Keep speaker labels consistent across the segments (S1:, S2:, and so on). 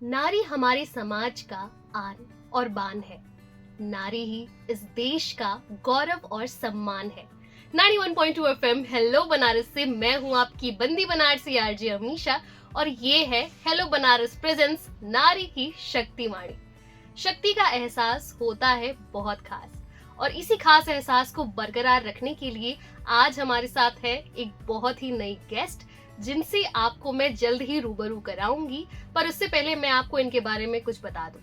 S1: नारी हमारे समाज का आन और बान है। नारी ही इस देश का गौरव और सम्मान है। 91.2 एफएम हेलो बनारस से मैं हूं आपकी बंदी बनारसी आरजे अमीशा और ये है हेलो बनारस प्रेजेंस नारी की शक्तिवाणी। शक्ति का एहसास होता है बहुत खास और इसी खास एहसास को बरकरार रखने के लिए आज हमारे साथ है एक बहुत ही नई गेस्ट जिनसे आपको मैं जल्द ही रूबरू कराऊंगी। पर उससे पहले मैं आपको इनके बारे में कुछ बता दूं।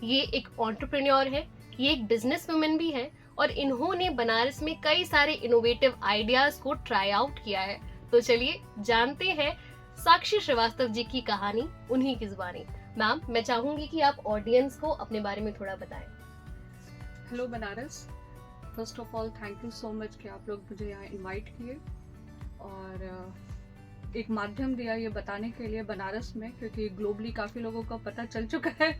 S1: ये एक एंटरप्रेन्योर है, ये एक बिजनेस वुमेन भी है और इन्होंने बनारस में कई सारे इनोवेटिव आइडियाज को ट्राई आउट किया है। तो चलिए जानते हैं साक्षी श्रीवास्तव जी की कहानी उन्हीं की जुबानी। मैम, मैं चाहूंगी कि आप ऑडियंस को अपने बारे में थोड़ा बताएं।
S2: Hello Banaras. First of all thank you so much कि आप लोग मुझे यहाँ इनवाइट किए और एक माध्यम दिया ये बताने के लिए बनारस में, क्योंकि ग्लोबली काफ़ी लोगों को पता चल चुका है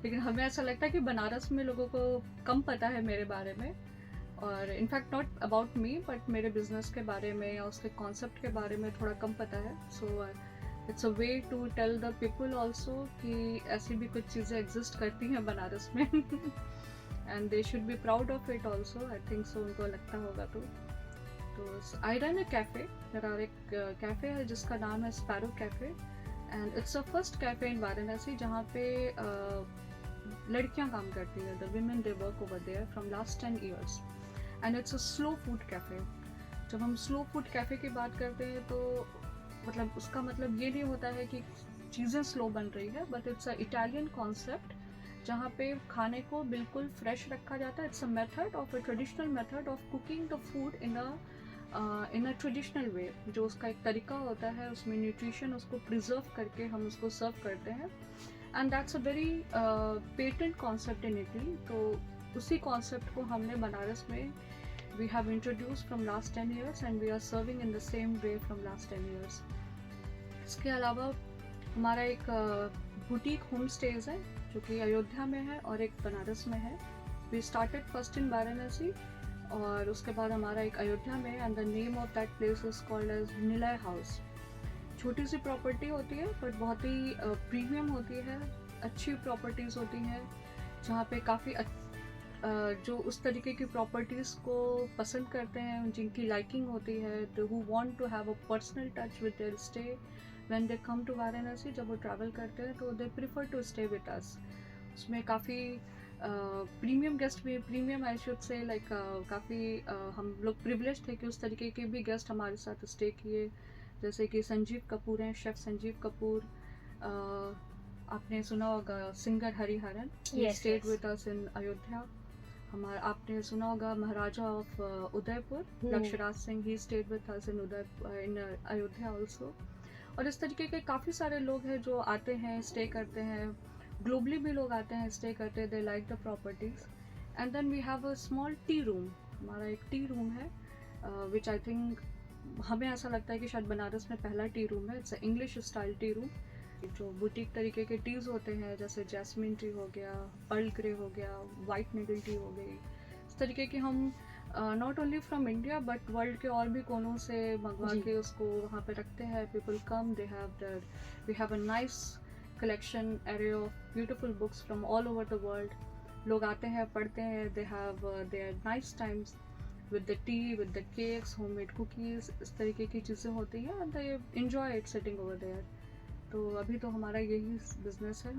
S2: लेकिन हमें ऐसा लगता है कि बनारस में लोगों को कम पता है मेरे बारे में, और in fact not about me but मेरे बिजनेस के बारे में या उसके कॉन्सेप्ट के बारे में थोड़ा कम पता है। So it's a way to tell the people also कि ऐसी भी कुछ चीज़ें एग्जिस्ट करती हैं बनारस में and they should be proud of it also. I think so, उनको लगता होगा तो आई रन अ कैफ़े। मेरा एक कैफ़े है जिसका नाम है sparrow cafe and it's a first cafe in Varanasi जहाँ पे लड़कियाँ काम करती है। The women they work over there from last 10 years and it's a slow food cafe. जब हम स्लो फूड कैफ़े की बात करते हैं तो मतलब उसका मतलब ये नहीं होता है कि चीज़ें स्लो बन रही है, but it's a Italian concept जहाँ पे खाने को बिल्कुल फ्रेश रखा जाता है। It's a method of a traditional method of cooking the food in a traditional way. जो उसका एक तरीका होता है, उसमें न्यूट्रिशन उसको प्रिजर्व करके हम उसको सर्व करते हैं and that's a very patent concept in Italy. तो उसी कॉन्सेप्ट को हमने बनारस में we have introduced from last 10 years and we are serving in the same way from last 10 years. इसके अलावा हमारा एक बुटीक होम स्टेज है जो कि अयोध्या में है और एक बनारस में है। We started first in Varanasi और उसके बाद हमारा एक अयोध्या में and the name of that place is called as Nilay house. छोटी सी प्रॉपर्टी होती है बट बहुत ही प्रीमियम होती है, अच्छी प्रॉपर्टीज़ होती हैं जहाँ पे काफ़ी जो उस तरीके की प्रॉपर्टीज़ को पसंद करते हैं, जिनकी लाइकिंग होती है, who want to have a personal touch with their stay when they come to Varanasi. जब वो ट्रैवल करते हैं तो they prefer to stay with us. उसमें काफ़ी प्रीमियम गेस्ट भी, premium I should say like काफ़ी हम लोग प्रिविलेज थे कि उस तरीके के भी गेस्ट हमारे साथ स्टे किए, जैसे कि संजीव कपूर हैं, शेफ़ संजीव कपूर। आपने सुना होगा singer Hariharan, he stayed with us in Ayodhya. हमारा आपने सुना होगा maharaja of Udaipur Lakshyaraj Singh, he stayed with us in in Ayodhya also. और इस तरीके के काफ़ी सारे लोग हैं जो आते हैं, स्टे करते हैं। ग्लोबली भी लोग आते हैं, स्टे करते हैं, they like the properties. And then we have a small tea room. हमारा एक टी रूम है विच आई थिंक हमें ऐसा लगता है कि शायद बनारस में पहला टी रूम है। It's English style T room. जो बुटीक तरीके के टीज़ होते हैं जैसे जैस्मिन टी हो गया, पर्ल ग्रे हो गया, वाइट नीडल टी हो गई, इस तरीके की हम not only from India but world के और भी कोनों से मंगवा के उसको वहाँ पे रखते हैं। People come, they have there, we have a nice collection array of beautiful books from all over the world. लोग आते हैं, पढ़ते हैं, they have their nice times with the tea, with the cakes, homemade cookies, इस तरीके की चीज़ें होती हैं and they enjoy it sitting over there. तो अभी तो हमारा यही बिजनेस है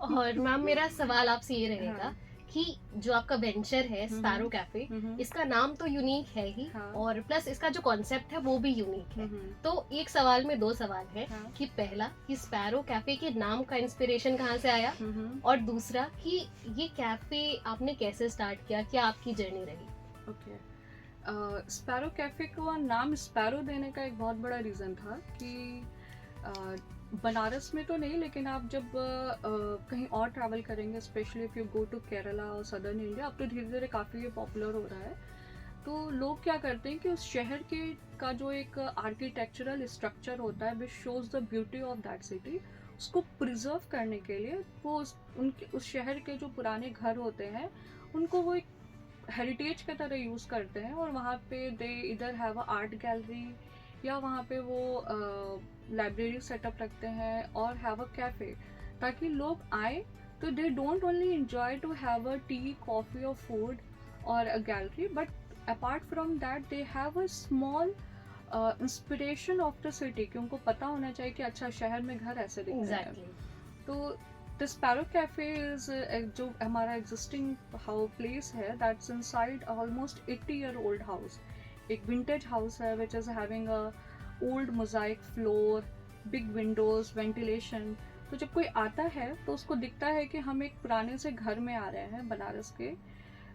S1: और मैम, मेरा सवाल आपसे ये रहेगा कि जो आपका वेंचर है स्पैरो कैफे, इसका नाम तो यूनिक है ही और प्लस इसका जो कॉन्सेप्ट है वो भी यूनिक है। तो एक सवाल में दो सवाल है कि पहला कि स्पैरो कैफे के नाम का इंस्पिरेशन कहाँ से आया और दूसरा कि ये कैफे आपने कैसे स्टार्ट किया, क्या आपकी जर्नी रही?
S2: ओके, स्पैरो कैफे को नाम स्पैरो देने का एक बहुत बड़ा रीज़न था कि बनारस में तो नहीं, लेकिन आप जब कहीं और ट्रैवल करेंगे, especially if you go to Kerala और सदर्न इंडिया, अब तो धीरे धीरे काफ़ी ये पॉपुलर हो रहा है। तो लोग क्या करते हैं कि उस शहर के का जो एक आर्किटेक्चरल स्ट्रक्चर होता है which shows the beauty of that city, उसको प्रिजर्व करने के लिए वो उस शहर के जो पुराने घर होते हैं उनको वो एक हेरिटेज की तरह यूज़ करते हैं और वहाँ पे दे इधर हैव अ आर्ट गैलरी या वहाँ पे वो लाइब्रेरी सेटअप रखते हैं और हैव अ कैफ़े ताकि लोग आए तो they don't only enjoy to have a tea, coffee or food or a gallery, but apart from that they have a small inspiration of the city, कि उनको पता होना चाहिए कि अच्छा शहर में घर ऐसे दिखते हैं।
S1: एग्जैक्टली।
S2: तो द स्पैरो कैफे इज जो हमारा एग्जिस्टिंग प्लेस है, that's inside almost 80 year old house. एक विंटेज हाउस है which is having a old Mosaic floor, big Windows, ventilation. तो जब कोई आता है तो उसको दिखता है कि हम एक पुराने से घर में आ रहे हैं बनारस के,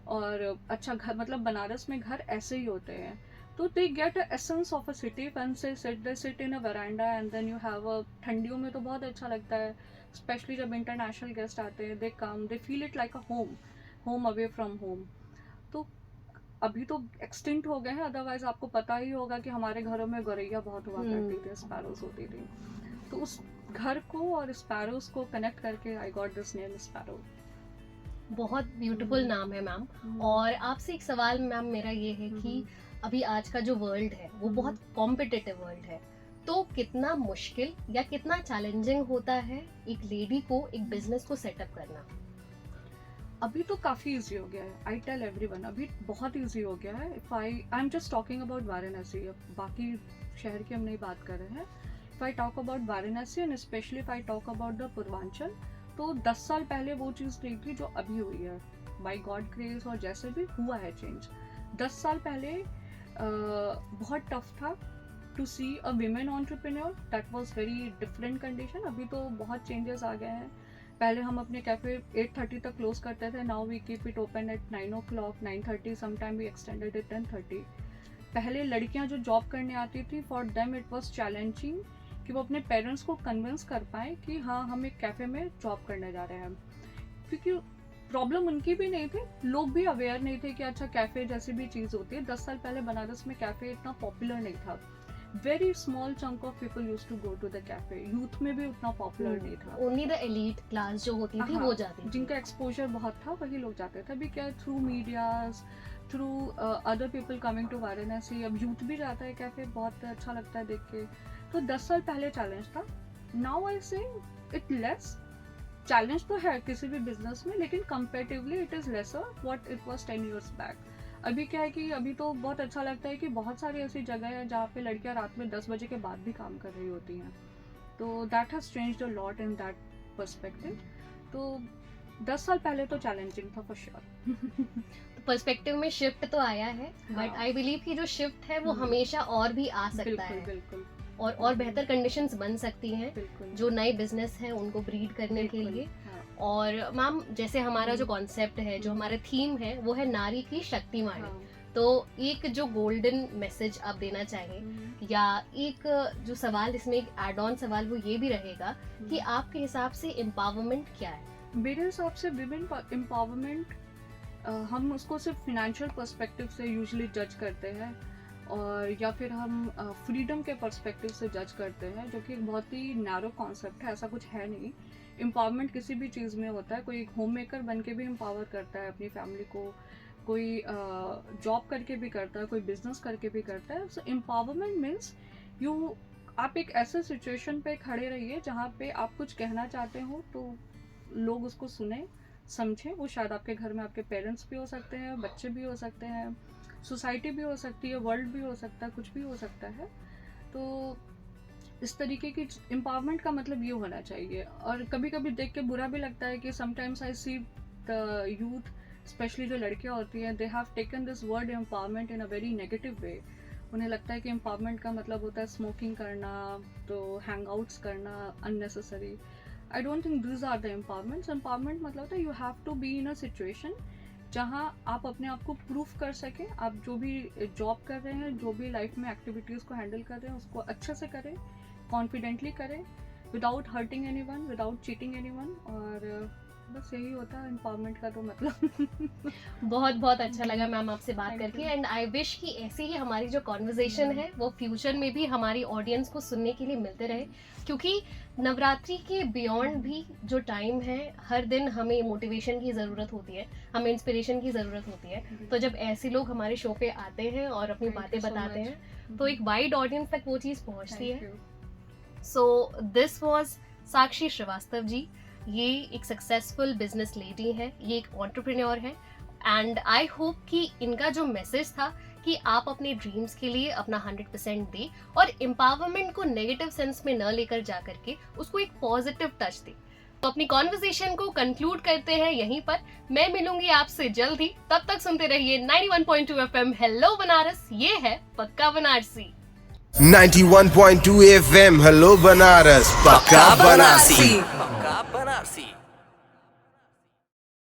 S2: और अच्छा घर मतलब बनारस में घर ऐसे ही होते हैं। तो they get a essence of a city once they sit in a veranda and then you have a, ठंडियों में तो बहुत अच्छा लगता है, स्पेशली जब इंटरनेशनल गेस्ट आते हैं, they come, they feel it like a home, home away from home. तो अभी तो एक्सटिंक्ट हो गए हैं, अदरवाइज आपको पता ही होगा कि हमारे घरों में गौरैया बहुत हुआ करती थी, स्पैरोज होती थी। तो उस घर को और स्पैरोज को कनेक्ट करके I got this name sparrow.
S1: बहुत ब्यूटीफुल नाम है मैम। और आपसे एक सवाल मैम मेरा ये है कि अभी आज का जो वर्ल्ड है वो बहुत कॉम्पिटिटिव वर्ल्ड है, तो कितना मुश्किल या कितना चैलेंजिंग होता है एक लेडी को एक बिजनेस को सेटअप करना?
S2: अभी तो काफ़ी इजी हो गया है, आई टेल एवरीवन, अभी बहुत इजी हो गया है। If I am just talking about Varanasi, बाकी शहर की हम नहीं बात कर रहे हैं। If I talk about Varanasi and specially if I talk about the Purvanchal, तो 10 साल पहले वो चीज़ नहीं थी जो अभी हुई है, बाई गॉड ग्रेस, और जैसे भी हुआ है चेंज। 10 साल पहले बहुत टफ था to C a women entrepreneur, that was very different condition. अभी तो बहुत चेंजेस आ गए हैं। पहले हम अपने कैफ़े 8:30 तक क्लोज करते थे, now we keep it open at 9 o'clock, 9:30, sometime we extended it 10:30। पहले लड़कियां जो जॉब करने आती थी, for them it was challenging कि वो अपने पेरेंट्स को कन्विंस कर पाएँ कि हाँ हम एक कैफ़े में जॉब करने जा रहे हैं, क्योंकि प्रॉब्लम उनकी भी नहीं थी, लोग भी अवेयर नहीं थे कि अच्छा कैफ़े जैसी भी चीज़ होती है। 10 साल पहले बनारस में कैफ़े इतना पॉपुलर नहीं था, very small chunk of people used to go to the cafe, youth में भी उतना पॉपुलर नहीं था।
S1: ओनली द एलीट क्लास जो होती थी वो जाती थी,
S2: जिनका एक्सपोजर बहुत था वही लोग जाते थे। अभी क्या, through medias, through other people coming to Varanasi, अब यूथ भी जाता है कैफे, बहुत अच्छा लगता है देख के। तो 10 साल पहले चैलेंज था, नाउ आई से इट लेस। चैलेंज तो है किसी भी बिजनेस में, लेकिन comparatively it is lesser what it was 10 years back. अभी क्या है कि अभी तो बहुत अच्छा लगता है कि बहुत सारी ऐसी जगह है जहाँ पे लड़कियाँ रात में 10 बजे के बाद भी काम कर रही होती हैं। तो that has changed a lot in that perspective. तो 10 साल पहले तो चैलेंजिंग था फॉर श्योर।
S1: पर्सपेक्टिव में शिफ्ट तो आया है, बट आई बिलीव कि जो शिफ्ट है वो हमेशा और भी आ सकता है,
S2: बिल्कुल
S1: और बेहतर कंडीशंस बन सकती हैं
S2: बिल्कुल
S1: जो नए बिजनेस हैं उनको ब्रीड करने के लिए।
S2: हाँ।
S1: और मैम जैसे हमारा जो कॉन्सेप्ट है, जो हमारा थीम है, वो है नारी की शक्तिवाणी।
S2: हाँ।
S1: तो एक जो गोल्डन मैसेज आप देना चाहें, या एक जो सवाल इसमें एक एड ऑन सवाल वो ये भी रहेगा कि आपके हिसाब से एम्पावरमेंट क्या है?
S2: मेरे हिसाब से विमेन एम्पावरमेंट, हम उसको सिर्फ फिनेंशियल पर्सपेक्टिव से यूजुअली जज करते हैं, और या फिर हम फ्रीडम के पर्सपेक्टिव से जज करते हैं, जो कि एक बहुत ही नैरो कॉन्सेप्ट है, ऐसा कुछ है नहीं। एम्पावरमेंट किसी भी चीज़ में होता है, कोई होम मेकर बन के भी एम्पावर करता है अपनी फैमिली को, कोई जॉब करके भी करता है, कोई बिजनेस करके भी करता है। सो एम्पावरमेंट मीन्स यू, आप एक ऐसे सिचुएशन पे खड़े रहिए जहाँ पे आप कुछ कहना चाहते हो तो लोग उसको सुने, समझें। वो शायद आपके घर में आपके पेरेंट्स भी हो सकते हैं, बच्चे भी हो सकते हैं, सोसाइटी भी हो सकती है, वर्ल्ड भी हो सकता है, कुछ भी हो सकता है। तो इस तरीके की एम्पावरमेंट का मतलब ये होना चाहिए। और कभी कभी देख के बुरा भी लगता है कि sometimes I see the youth, specially जो लड़कियां होती हैं, they have taken this word empowerment in a very negative way. उन्हें लगता है कि एम्पावरमेंट का मतलब होता है स्मोकिंग करना, तो हैंग आउट्स करना unnecessary. I don't think this are the empowerments. Empowerment मतलब होता है you have to be in a situation जहाँ आप अपने आप को प्रूफ कर सकें। आप जो भी जॉब कर रहे हैं, जो भी लाइफ में एक्टिविटीज़ को हैंडल कर रहे हैं, उसको अच्छे से करें, कॉन्फिडेंटली करें, without hurting anyone, without cheating anyone. और बस यही होता है एम्पावरमेंट का तो मतलब।
S1: बहुत बहुत अच्छा लगा मैम आपसे बात
S2: Thank
S1: करके,
S2: you.
S1: एंड आई विश कि ऐसी ही हमारी जो कॉन्वर्जेशन है वो फ्यूचर में भी हमारी ऑडियंस को सुनने के लिए मिलते रहे, क्योंकि नवरात्रि के बियॉन्ड भी जो टाइम है, हर दिन हमें मोटिवेशन की ज़रूरत होती है, हमें इंस्पिरेशन की ज़रूरत होती है। तो जब ऐसे लोग हमारे शो पे आते हैं और अपनी
S2: Thank
S1: बातें
S2: you so
S1: बताते
S2: much.
S1: हैं तो एक वाइड ऑडियंस तक वो चीज़ पहुंचती
S2: Thank
S1: है।
S2: you.
S1: सो दिस वाज साक्षी श्रीवास्तव जी, ये एक सक्सेसफुल बिजनेस लेडी हैं, ये एक एंटरप्रेन्योर हैं एंड आई होप कि इनका जो मैसेज था कि आप अपने ड्रीम्स के लिए अपना 100% दें और एम्पावरमेंट को नेगेटिव सेंस में न लेकर जा करके उसको एक पॉजिटिव टच दें। तो अपनी कॉन्वर्सेशन को कंक्लूड करते हैं यहीं पर। मैं मिलूंगी आपसे जल्द ही, तब तक सुनते रहिए 91.2 FM हेलो बनारस। ये है पक्का बनारसी।
S3: 91.2 FM हेलो बनारस, पक्का बनारसी।
S4: पक्का बनारसी।